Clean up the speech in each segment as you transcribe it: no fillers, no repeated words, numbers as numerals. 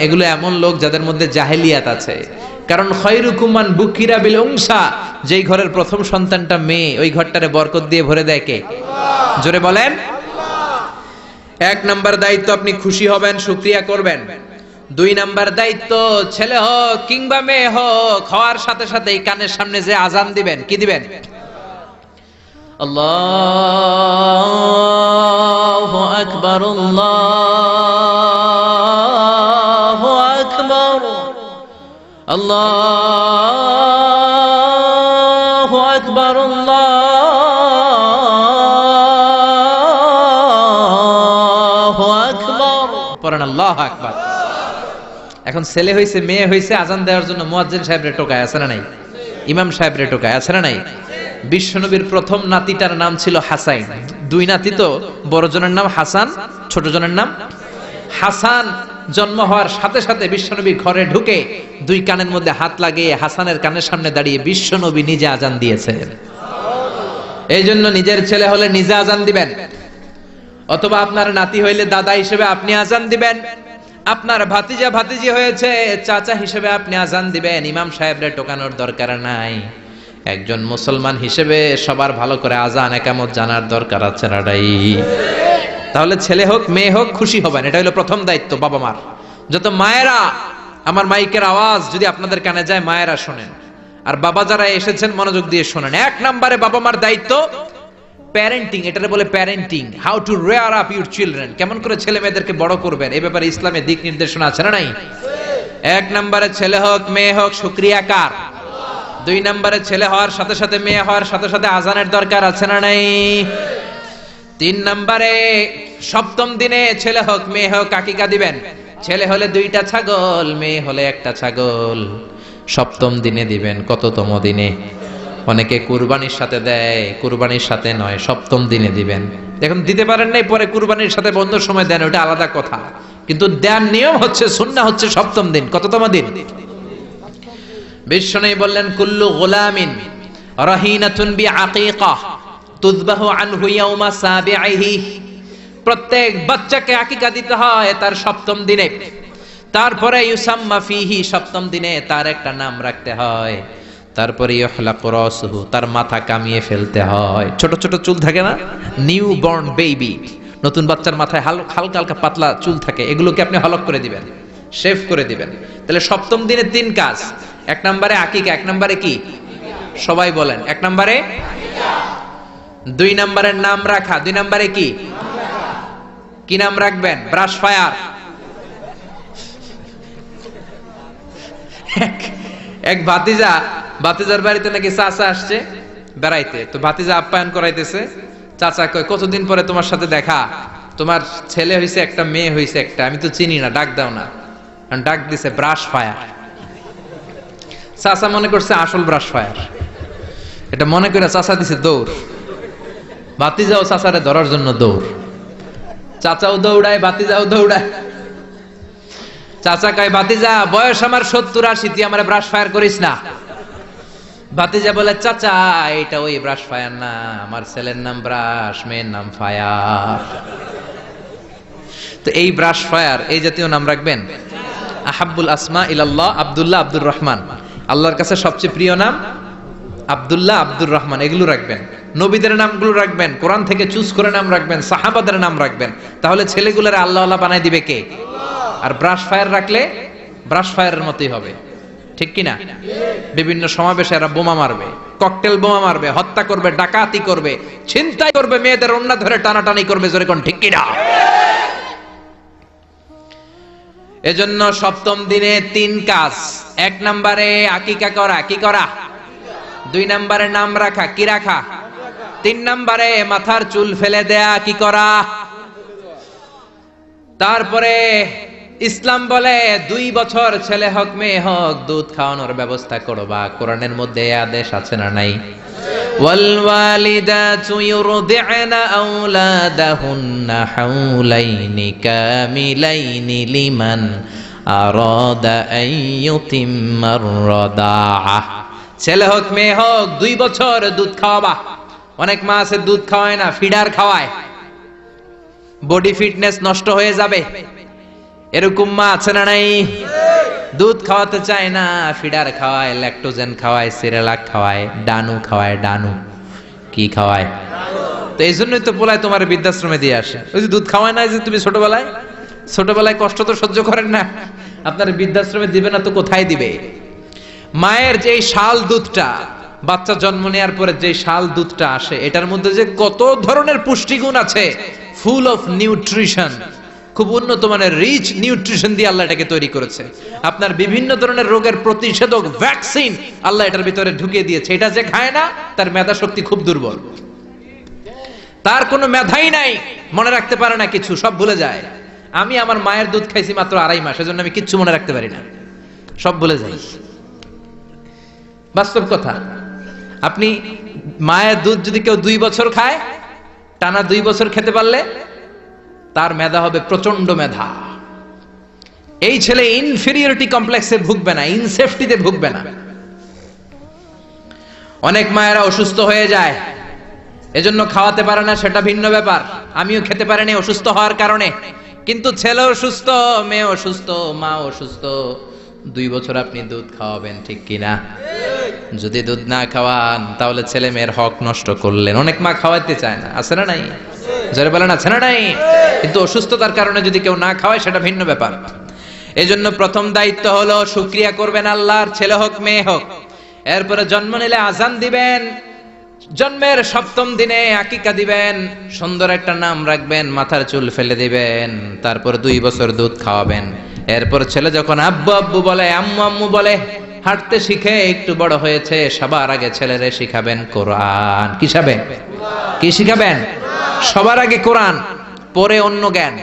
এগুলো এমন লোক যাদের মধ্যে জাহেলিয়াত আছে। কারণ খয়রুকুম মান বুকিরা বিল উনসা, যেই ঘরের প্রথম সন্তানটা মেয়ে, ওই ঘরটারে বরকত দিয়ে ভরে দেয় কে? আল্লাহ। জোরে বলেন আল্লাহ। এক নাম্বার দায়িত্ব, আপনি খুশি হবেন, শুকরিয়া করবেন। দুই নাম্বার দায়িত্ব, ছেলে হোক কিংবা মেয়ে হোক, হওয়ার সাথে সাথে এই কানের সামনে যে আজান দিবেন, কি দিবেন? আল্লাহু আকবার, আল্লাহু আকবার, আল্লাহু আকবার, আল্লাহু আকবার, পড়েন আল্লাহু আকবার। এখন ছেলে হইছে মেয়ে হইছে, আজান দেওয়ার জন্য মুয়াজ্জিন সাহেবরে টোকায় আছে না নাই? ইমাম সাহেবরে টোকায় আছে না নাই? বিশ্বনবীর প্রথম নাতিটার নাম ছিল হাসাইন। দুই নাতি তো, বড় জনের নাম হাসান, ছোট জনের নাম হাসান। জন্ম হওয়ার সাথে সাথে বিশ্বনবী ঘরে ঢুকে দুই কানের মধ্যে হাত লাগিয়ে হাসানের কানের সামনে দাঁড়িয়ে বিশ্বনবী নিজে আজান দিয়েছেন। এই জন্য নিজের ছেলে হলে নিজে আজান দিবেন, অথবা আপনার নাতি হইলে দাদা হিসেবে আপনি আজান দিবেন, আপনার ভাতিজা ভাতিজি হয়েছে চাচা হিসেবে আপনি আজান দিবেন। ইমাম সাহেবরে টোকানোর দরকার নাই। একজন মুসলমান হিসেবে সবার ভালো করে আজান একামত জানার দরকার আছে না নাই? তাহলে ছেলে হোক মেয়ে হোক খুশি হবেন, এটা হলো প্রথম দায়িত্ব বাবা মার। যত মায়েরা, আমার মাইকের আওয়াজ যদি আপনাদের কানে যায়, মায়েরা শোনেন, আর বাবা যারা এসেছেন মনোযোগ দিয়ে শোনেন। এক নম্বরে বাবা মার দায়িত্ব প্যারেন্টিং, এটারে বলে parenting, how to rare up your children, কেমন করে ছেলে মেয়েদেরকে বড় করবেন, এই ব্যাপারে ইসলামে দিক নির্দেশনা আছে না নাই? এক নম্বরে ছেলে হোক মেয়ে হোক শুকরিয়া কার? দুই নম্বরে ছেলে হওয়ার সাথে সাথে মেয়ে হওয়ার সাথে সাথে আজানের দরকার আছে না নাই? তিন নম্বরে সপ্তম দিনে ছেলে হোক মেয়ে হোক আকিকা দিবেন। ছেলে হলে 2টা ছাগল, মেয়ে হলে 1টা ছাগল, সপ্তম দিনে দিবেন। কততম দিনে? অনেকে কুরবানির সাথে দেয়, কুরবানির সাথে নয়, সপ্তম দিনে দিবেন। এখন দিতে পারেন নাই, পরে কুরবানির সাথে বন্ধুর সময় দেন, ওটা আলাদা কথা, কিন্তু দেওয়ার নিয়ম হচ্ছে, সুন্নাহ হচ্ছে সপ্তম দিন। কততম দিন? বিশ্বনবী বললেন কুল্লু গুলামিন রাহিনাতুন বিআকিকা তুযবাহু আনহু ইয়াওমা সাবিহি, প্রত্যেক বাচ্চাকে আকিকা দিতে হয় তার সপ্তম দিনে। তারপরে ইউসাম্মা ফিহি, সপ্তম দিনে তার একটা নাম রাখতে হয়। তারপরে ইহলাকু রাসুহু, তার মাথা কামিয়ে ফেলতে হয়। ছোট ছোট চুল থাকে না, নিউ বর্ন বেবি, নতুন বাচ্চার মাথায় হালকা হালকা পাতলা চুল থাকে, এগুলোকে আপনি হলক করে দিবেন, শেভ করে দিবেন। তাহলে সপ্তম দিনে 3 কাজ। এক নম্বরে আকিকা, এক নম্বরে কি? সবাই বলেন, এক নম্বরে আকিকা। 2 নম্বরের নাম রাখা, 2 নম্বরে কি? কি নাম রাখবেন? Brush fire. এক ভাতিজার বাড়িতে নাকি চাচা আসছে বেড়াইতে, তো ভাতিজা আপ্যায়ন করাইতেছে। চাচা কয়, কতদিন পরে তোমার সাথে দেখা, তোমার ছেলে হইছে একটা, মেয়ে হইছে একটা, আমি তো চিনি না, ডাক দাও না। ডাক দিছে ব্রাশ ফায়ার। চাচা মনে করছে আসল ব্রাশ ফায়ার, এটা মনে করে চাচা দিছে দৌড়। ভাতিজাও চাচারে ধরার জন্য দৌড়, চাচাও দৌড়ায় ভাতিজাও দৌড়ায়। চাচা কয়, ভাতিজা বয়স আমার 70-80, তুই আমার ব্রাশ ফায়ার করিস না। ভাতিজা বলে, চাচা এটা ওই ব্রাশ ফায়ার না, আমার ছেলের নাম ব্রাশ, মেয়ের নাম ফায়ার। তো এই ব্রাশ ফায়ার, এই জাতীয় নাম রাখবেন। আহাব্বুল আসমা ইলাল্লাহ আব্দুল্লাহ আব্দুর রহমান, আল্লাহর কাছে সবচেয়ে প্রিয় নাম আব্দুল্লাহ আব্দুর রহমান, এগুলো রাখবেন। নবীদের নামগুলো রাখবেন, কোরআন থেকে চুজ করে নাম রাখবেন, সাহাবাদের নাম রাখবেন। তাহলে ছেলেগুলোর আল্লাহ আল্লাহ বানাই দিবে কে? আর ব্রাশ ফায়ার রাখলে ব্রাশ ফায়ারের মতোই হবে, ঠিক কিনা? বিভিন্ন সমাবেশে এরা বোমা মারবে, ককটেল বোমা মারবে, হত্যা করবে, ডাকাতি করবে, ছিনতাই করবে, মেয়েদের ওন্না ধরে টানাটানি করবে, জোরে কোন ঠিক কিনা? এজন্য সপ্তম দিনে 3 কাজ। এক নম্বরে আকিকা করা, কি করা? 2 নম্বরে নাম রাখা, কি রাখা? 3 নম্বরে মাথার চুল ফেলে দেয়া, কি করা? তারপরে ইসলাম বলে 2 বছর ছেলে হোক মেয়ে হোক দুধ খাওয়ানোর ব্যবস্থা করবা। কোরআনের মধ্যে আদেশ আছে না নাই? ওয়াল ওয়ালিদাতু ইউরদি'না আওলাদাহুন্না হাওলাইনি কামিলাইনি লিমান আরাদা আন ইউতিম্মার রাদাআহ। ছেলে হোক মেয়ে হোক 2 বছর দুধ খাওয়াবা। অনেক মা আছে দুধ খাওয়ায় না, ফিডার খাওয়ায়, বডি ফিটনেস নষ্ট হয়ে যাবে। এরকম মা আছে না নাই? দুধ খাওয়াতে চায় না, ফিডার খাওয়ায়, ল্যাকটোজেন খাওয়ায়, সিরেলাক খাওয়ায়, ডানু খাওয়ায়। ডানু কি খাওয়ায়? তো এই জন্যই তো পোলায় তোমার বৃদ্ধাশ্রমে দিয়ে আসে। ওই যে দুধ খাওয়ায় না, যে তুমি ছোটবেলায় কষ্ট তো সহ্য করেন না, আপনার বৃদ্ধাশ্রমে দিবে না তো কোথায় দিবে? মায়ের যে শাল দুধটা, বাচ্চা জন্ম নেওয়ার পরে যে শাল দুধটা আসে, এটার মধ্যে যে কত ধরনের পুষ্টিগুণ আছে, ফুল অফ নিউট্রিশন, খুব উন্নত মানের রিচ নিউট্রিশন দিয়ে আল্লাহ এটাকে তৈরি করেছে। আপনার বিভিন্ন ধরনের রোগের প্রতিষেধক ভ্যাকসিন আল্লাহ এটার ভিতরে ঢুকিয়ে দিয়েছে। এটা যে খায় না, তার মেধা শক্তি খুব দুর্বল, তার কোনো মেধাই নাই, মনে রাখতে পারে না কিছু, সব ভুলে যায়। আমি আমার মায়ের দুধ খাইছি মাত্র 2.5 মাস, এজন্য আমি কিচ্ছু মনে রাখতে পারি না, সব ভুলে যাই। বাস্তব কথা। আপনি মায়ের দুধ যদি কেউ 2 বছর খায়, টানা 2 বছর খেতে পারলে তার মেধা হবে প্রচন্ড মেধা। এই ছেলে ইনফেরিয়রিটি কমপ্লেক্সে ভুগবে না, ইনসেফটিতে ভুগবে না। অনেক মায়েরা অসুস্থ হয়ে যায়, এজন্য খাওয়াতে পারে না, সেটা ভিন্ন ব্যাপার। আমিও খেতে পারিনি অসুস্থ হওয়ার কারণে, কিন্তু ছেলে অসুস্থ, মেয়ে অসুস্থ, মা অসুস্থ, 2 বছর আপনি দুধ খাওয়াবেন, ঠিক কিনা? যদি দুধ না খাওয়ান তাহলে ছেলে মেয়ের হক নষ্ট করলেন। অনেক মা খাওয়াতে চায় না, আছে না নাই? যারা বলেন আছে না নাই? কিন্তু অসুস্থতার কারণে যদি কেউ না খাওয়ায়, সেটা ভিন্ন ব্যাপার। এই জন্য প্রথম দায়িত্ব হলো শুকরিয়া করবেন আল্লাহর, ছেলে হোক মেয়ে হোক। এরপরে জন্ম নিলে আজান দিবেন, জন্মের 7ম দিনে আকিকা দিবেন, সুন্দর একটা নাম রাখবেন, মাথার চুল ফেলে দিবেন, তারপর 2 বছর দুধ খাওয়াবেন। এরপর ছেলে যখন আব্বু আব্বু বলে, আম্মু আম্মু বলে, হাঁটতে শিখে একটু বড় হয়েছে, সবার আগে ছেলেরে শিখাবেন কোরআন। কি শিখাবেন? কি শিখাবেন? সবার আগে কোরআন, পরে অন্য জ্ঞান।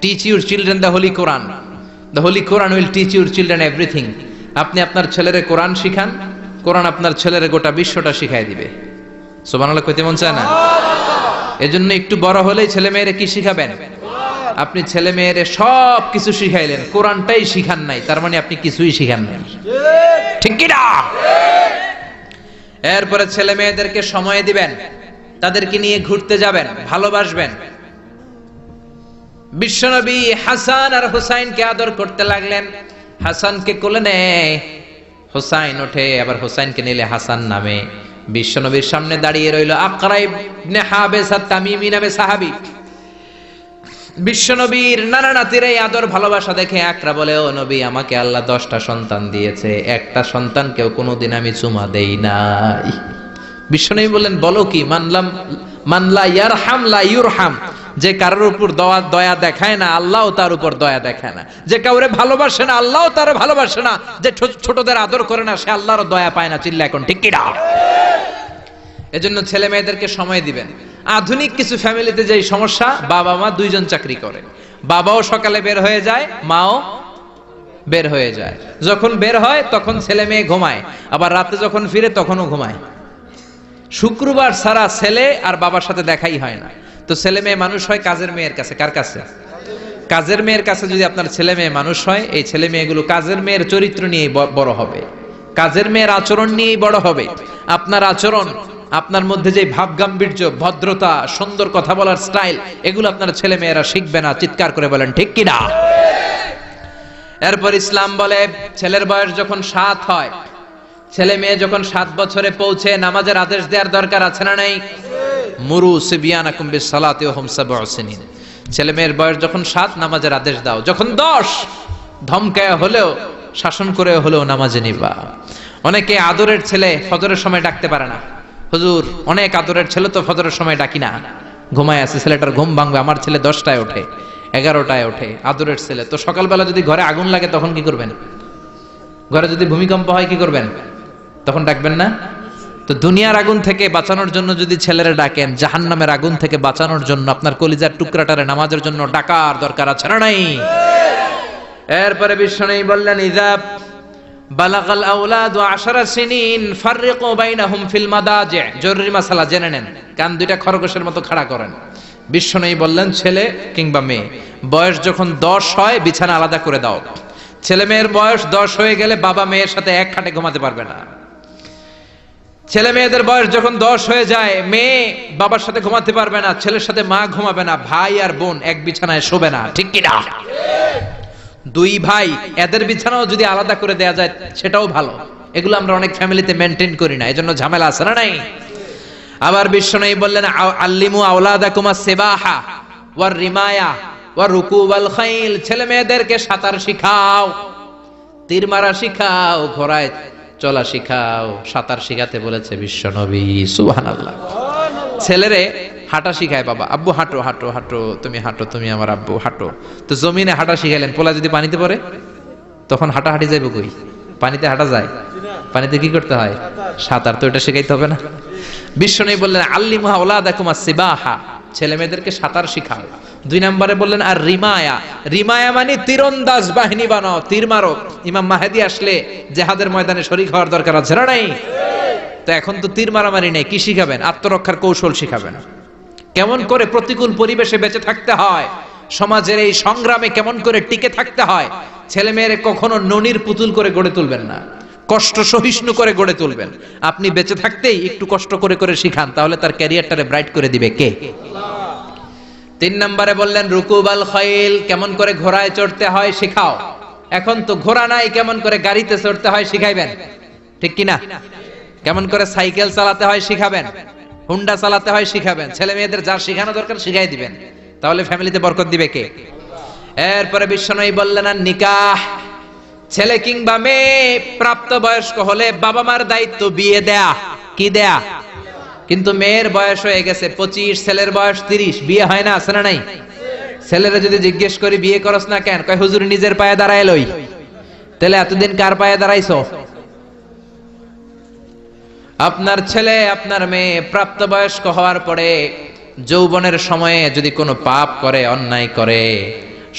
Teach your children the Holi Quran. The Holi Quran will teach your children everything. আপনি আপনার ছেলেরে কোরআন শিখান, কোরআন আপনার ছেলেরে গোটা বিশ্বটা শিখাই দিবে। সুবহানাল্লাহ কইতে মন চায় না? এজন্য একটু বড় হলেই ছেলে মেয়েরে কি শিখাবেন? আপনি ছেলে মেয়েরে সব কিছু শিখাইলেন, কোরআনটাই শিখান নাই, তার মানে আপনি কিছুই শিখান নাই, ঠিক কি না? এরপরে ছেলে মেয়েদেরকে সময় দিবেন, তাদেরকে নিয়ে ঘুরতে যাবেন, ভালোবাসবেন। বিশ্বনবী হাসান আর হুসাইনকে আদর করতে লাগলেন। হাসানকে কোলে নেয়, হুসাইন ওঠে, আবার হুসাইনকে নিলে হাসান নামে। বিশ্বনবীর সামনে দাঁড়িয়ে রইল আকরা ইবনে হাবিস আত-তামিমি নামে সাহাবী। বিশ্বনবীর নানা নাতির এই আদর ভালোবাসা দেখে আকরা বলে, ও নবী, আমাকে আল্লাহ 10টা সন্তান দিয়েছে, একটা সন্তানকেও কোনোদিন আমি চুমা দেই নাই। বিশ্বনবী বললেন, বলো কি? মানলা ইয়ারহাম লা ইউরহাম। যে কারোর উপর দয়া দেখায় না, আল্লাহও তার উপর দয়া দেখায় না। যে কাউরে ভালোবাসে না, আল্লাহও তার ভালোবাসে না। যে ছোটদের আদর করে না, সে আল্লাহর দয়া পায় না। চিল্লা এখন ঠিক কি না? এজন্য ছেলে মেয়েদেরকে সময় দিবেন। আধুনিক কিছু ফ্যামিলিতে যে সমস্যা, বাবা মা 2 জন চাকরি করে, বাবাও সকালে বের হয়ে যায়, মাও বের হয়ে যায়। যখন বের হয় তখন ছেলে মেয়ে ঘুমায়, আবার রাতে যখন ফিরে তখনও ঘুমায়। শুক্রবার ছাড়া ছেলে আর বাবার সাথে দেখাই হয় না। তো ছেলে মেয়ে মানুষ হয় কাজের মেয়ের কাছে। কার কাছে? কাজের মেয়ের কাছে। যদি আপনার ছেলে মেয়ে মানুষ হয়, এই ছেলে মেয়েগুলো কাজের মেয়ের চরিত্র নিয়ে বড় হবে, কাজের মেয়ের আচরণ নিয়েই বড় হবে। আপনার আচরণ, আপনার মধ্যে যে ভাব গাম্ভীর্য, ভদ্রতা, সুন্দর কথা বলার স্টাইল, এগুলো আপনার ছেলে মেয়েরা শিখবে না। চিৎকার করে বলেন ঠিক কি না? এরপর ইসলাম বলে, ছেলের বয়স যখন 7 হয়, ছেলে মেয়ে যখন 7 বছরে পৌঁছে, নামাজের আদেশ দেওয়ার দরকার আছে না নাই? মুরু সিবিয়ানাকুম বিসসালাতি ওয়া হুম 7 সিনিন। ছেলে মেয়ের বয়স যখন 7, নামাজের আদেশ দাও। যখন 10, ধমকায় হলেও, শাসন করে হলেও নামাজে নিবা। অনেকে আদরের ছেলে ফজরের সময় ডাকতে পারে না। হুজুর, অনেক আদরের ছেলে তো ফজরের সময় ডাকি না, ঘুমায় আছে, ছেলেটার ঘুম ভাঙবে। আমার ছেলে 10টায় ওঠে, 11টায় ওঠে, আদরের ছেলে। তো সকালবেলা যদি ঘরে আগুন লাগে তখন কি করবেন? ঘরে যদি ভূমিকম্প হয় কি করবেন? তখন ডাকবেন না? তো দুনিয়ার আগুন থেকে বাঁচানোর জন্য যদি ছেলেরা ডাকেন, জাহান্নামের আগুন থেকে বাঁচানোর জন্য আপনার কলিজার টুকরাটারে নামাজের জন্য ডাকার দরকার আছে না নাই? এরপরে বিশ্বনবী বললেন, ইযা বালাগাল আওলাদু 10 সিনিন ফাররিকু বাইনাহুম ফিল মাদাজি। জরুরি মাসালা জেনে নেন, কান 2টা খরগোশের মতো খাড়া করেন। বিশ্বনবী বললেন, ছেলে কিংবা মেয়ে বয়স যখন 10 হয়, বিছানা আলাদা করে দাও। ছেলে মেয়ের বয়স 10 হয়ে গেলে বাবা মেয়ের সাথে এক খাটে ঘুমাতে পারবে না। ছেলে মেয়েদের বয়স যখন 10 হয়ে যায়, মেয়ে বাবার সাথে ঘুমাতে পারবে না, ছেলের সাথে মা ঘুমাবে না, ভাই আর বোন এক বিছানায় শোবে না, ঠিক কি না? দুই ভাই এদের বিছানাও যদি আলাদা করে দেয়া যায় সেটাও ভালো। এগুলো আমরা অনেক ফ্যামিলিতে মেনটেন করি না, এজন্য ঝামেলা আছে না নাই? আবার বিশ্বনবী বললেন আল্লিমু আওলাদাকুম আস-সিবাহা ওয়ার রিমায়া ওয়ার রুকুবাল খাইল, ছেলে মেয়েদেরকে সাঁতার শিখাও, তীর মারা শিখাও, ঘোড়ায় চলা শিখাও। সাঁতার শিখাতে বলেছে বিশ্বনবী, সুবহানাল্লাহ। ছেলেরে হাঁটা শিখায় বাবা, আব্বু হাঁটো হাঁটো হাঁটো, তুমি হাঁটো, তুমি আমার আব্বু হাঁটো। তো জমিনে হাঁটা শিখাইলেন, পোলা যদি পানিতে পড়ে তখন হাঁটাহাঁটি যাইব কই? পানিতে হাঁটা যায়? পানিতে কি করতে হয়? সাঁতার। তো এটা শিখাইতে হবে না? বিশ্বনবী বললেন আল্লিমু আওলাদাকুম আস-সিবাহা, ছেলে মেয়েদেরকে সাঁতার শিখাও। দুই নম্বরে বললেন আর রিমায়া, রিমায়া মানে তীরন্দাজ বাহিনী বানাও, তীর মারো। ইমাম মাহদি আসলে জিহাদের ময়দানে শরীক হওয়ার দরকার আছে না নাই? তো এখন তো তীর মারামারি নেই, কি শিখাবেন? আত্মরক্ষার কৌশল শিখাবেন, কেমন করে প্রতিকূল পরিবেশে বেঁচে থাকতে হয়, সমাজের এই সংগ্রামে কেমন করে টিকে থাকতে হয়। ছেলে মেয়েরে কখনো ননির পুতুল করে গড়ে তুলবেন না, কষ্ট সহিষ্ণু করে গড়ে তুলবেন। আপনি বেঁচে থাকতেই একটু কষ্ট করে করে শিখান, তাহলে তার ক্যারিয়ারটারে ব্রাইট করে দিবে কে? তিন নম্বরে বললেন রুকুবাল খাইল, কেমন করে ঘোড়ায় চড়তে হয় শিখাও। এখন তো ঘোড়া নাই, কেমন করে গাড়িতে চড়তে হয় শিখাইবেন, ঠিক কিনা? কেমন করে সাইকেল চালাতে হয় শিখাবেন, হুন্ডা চালাতে হয় শিখাবেন। ছেলে মেয়েদের যা শিখানো দরকার শিখাই দিবেন, তাহলে ফ্যামিলিতে বরকত দিবে কে? এরপরে বিশ্বনবী বললেন আর নিকাহ, ছেলে কিংবা মেয়ে প্রাপ্তবয়স্ক হলে বাবা মার দায়িত্ব বিয়ে দেয়া, কি দেয়া? কিন্তু মেয়ের বয়স হয়ে গেছে 25, ছেলের বয়স 30, বিয়ে হয় না, আছে না নাই? ছেলেরা যদি জিজ্ঞেস করি বিয়ে করস না কেন, কয় হুজুর নিজের পায়ে দাঁড়ায় লই। তাহলে এতদিন কার পায়ে দাঁড়াইছো? আপনার ছেলে আপনার মেয়ে প্রাপ্তবয়স্ক হওয়ার পরে যৌবনের সময়ে যদি কোনো পাপ করে, অন্যায় করে,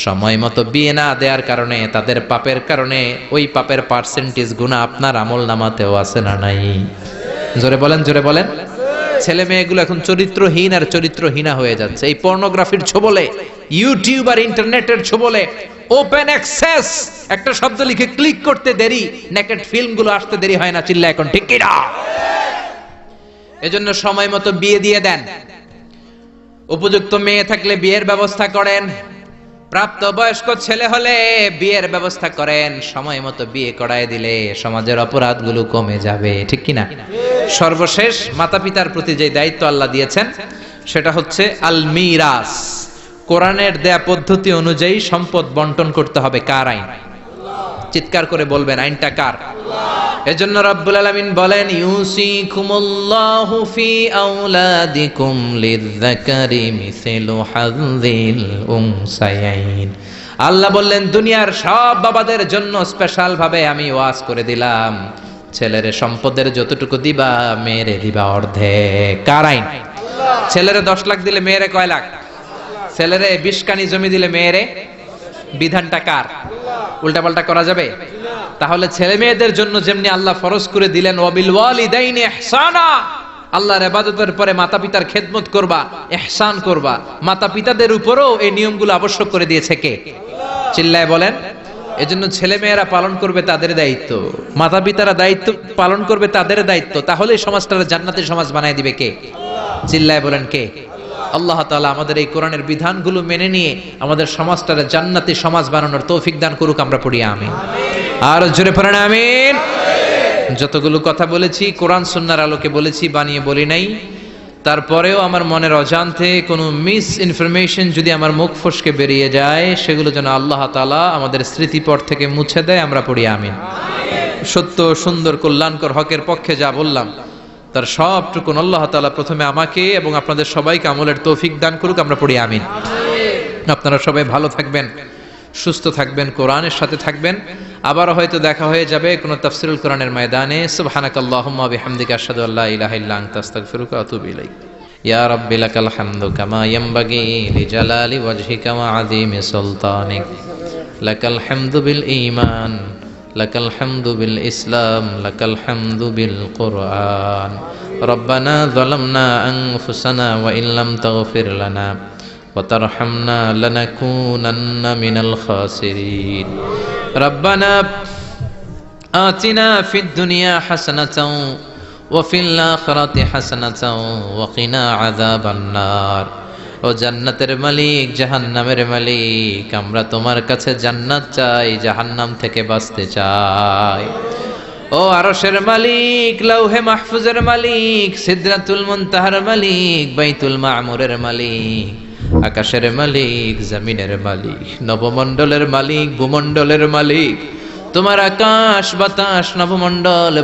সময় মতো বিয়ে না দেওয়ার কারণে, তাদের পাপের কারণে ওই পাপের পার্সেন্টেজ গুনাহ আপনার আমল নামাতেও আছে না নাই? জোরে বলেন, জোরে বলেন। ছেলে মেয়েগুলো এখন চরিত্রহীন আর চরিত্রহীনা হয়ে যাচ্ছে এই পর্নোগ্রাফির ছোবলে, ইউটিউব আর ইন্টারনেটের ছোবলে। ওপেন অ্যাক্সেস একটা শব্দ লিখে ক্লিক করতে দেরি, নেকেড ফিল্মগুলো আসতে দেরি হয় না, চিল্লা এখন ঠিক কিনা? এজন্য সময় মতো বিয়ে দিয়ে দেন। উপযুক্ত মেয়ে থাকলে বিয়ের ব্যবস্থা করেন, প্রাপ্ত বয়স্ক ছেলে হলে বিয়ের ব্যবস্থা করেন। সময় মতো বিয়ে করায় দিলে সমাজের অপরাধগুলো কমে যাবে, ঠিক কিনা? সর্বশেষ মাতা পিতার প্রতি যে দায়িত্ব আল্লাহ দিয়েছেন সেটা হচ্ছে আল মিরাস। কোরআনের দেয়া পদ্ধতি অনুযায়ী সম্পদ বন্টন করতে হবে। কার আইন? চিৎকার করে বলবেন, আইনটা কার? এজন্য রব্বুল আলামিন বলেন ইউসিকুমুল্লাহু ফি আওলাদিকুম লিযযাকারি মিসলু হাযযিল উনসায়াইন। আল্লাহ বললেন দুনিয়ার সব বাবাদের জন্য স্পেশাল ভাবে আমি ওয়াজ করে দিলাম, ছেলেরে সম্পদের যতটুকু দিবা মেয়েরে দিবা অর্ধেক। কার আইন? ছেলেরে 10 লাখ দিলে মেয়েরে কয় লাখ? ছেলেরে 20 কানি জমি দিলে মেয়েরে? বিধানটা কার? উল্টাপাল্টা করা যাবে? তাহলে ছেলে মেয়েদের জন্য যেমনি আল্লাহ ফরজ করে দিলেন ওয়াবিল ওয়ালিদাইনি ইহসানা, আল্লাহর ইবাদতের পরে মাতা পিতার খেদমত করবা, ইহসান করবা, মাতা পিতাদের উপরও এই নিয়মগুলো আবশ্যক করে দিয়েছে কে? চিল্লায় বলেন। এজন্য ছেলে মেয়েরা পালন করবে তাদের দায়িত্ব, মাতা পিতারা দায়িত্ব পালন করবে তাদের দায়িত্ব। তাহলে সমাজটাকে জান্নাতি সমাজ বানায় দিবে কে? চিল্লায় বলেন কে? আল্লাহ তাআলা আমাদের এই কোরআনের বিধানগুলো মেনে নিয়ে আমাদের সমাজটাকে জান্নাতি সমাজ বানানোর তৌফিক দান করুক। আমরা পড়ি আমিন। আর জোরে পড়েন আমিন। যতগুলো কথা বলেছি কোরআন সুন্নাহর আলোকে বলেছি, বানিয়ে বলি নাই। তারপরেও আমার মনের অজান্তে কোনো মিস ইনফরমেশন যদি আমার মুখ ফসকে বেরিয়ে যায়, সেগুলো যেন আল্লাহ তাআলা আমাদের স্মৃতিপট থেকে মুছে দেয়। আমরা পড়ি আমিন। সত্য, সুন্দর, কল্যাণকর, হকের পক্ষে যা বললাম তার সবটুকুন আল্লাহ তাআলা প্রথমে আমাকে এবং আপনাদের সবাইকে আমলের তৌফিক দান করুক। আমরা পড়ি আমিন। আপনারা সবাই ভালো থাকবেন, সুস্থ থাকবেন, কোরআনের সাথে থাকবেন। আবার হয়তো দেখা হয়ে যাবে কোন তাফসীরুল কোরআনের ময়দানে। সুবহানাকাল্লাহুম্মা বিহামদিকা আশহাদু আল্লা ইলাহা ইল্লা আনতা আস্তাগফিরুকা ওয়া আতুবু ইলাইক। ইয়া রাব্বি লাকাল হামদু কামা ইয়ানবাগি লিজালালি ওয়াজহিকা ওয়া আযীমি সুলতানিক। লাকাল হামদু বিল ঈমান, লাকাল হামদু বিল ইসলাম, লাকাল হামদু বিল কুরআন। রব্বানা যালামনা আনফুসানা ওয়া ইল্লাম তাগফির লানা وترحمنا لنكونن من الخاسرين. ربنا آتنا في الدنيا حسنة وفي الآخرة حسنة وقنا عذاب النار. ও জান্নাতের মালিক, জাহান্নামের মালিক, আমরা তোমার কাছে জান্নাত চাই, জাহান্নাম থেকে বাঁচতে চাই। ও আরশের মালিক, লৌহে মাহফুজের মালিক, সিদরাতুল মুনতাহার মালিক, বাইতুল মামুরের মালিক, আকাশের মালিক, জমিনের মালিক, নবমণ্ডলের মালিক, ভূমণ্ডলের মালিক, তোমার আকাশ বাতাস নবমণ্ডল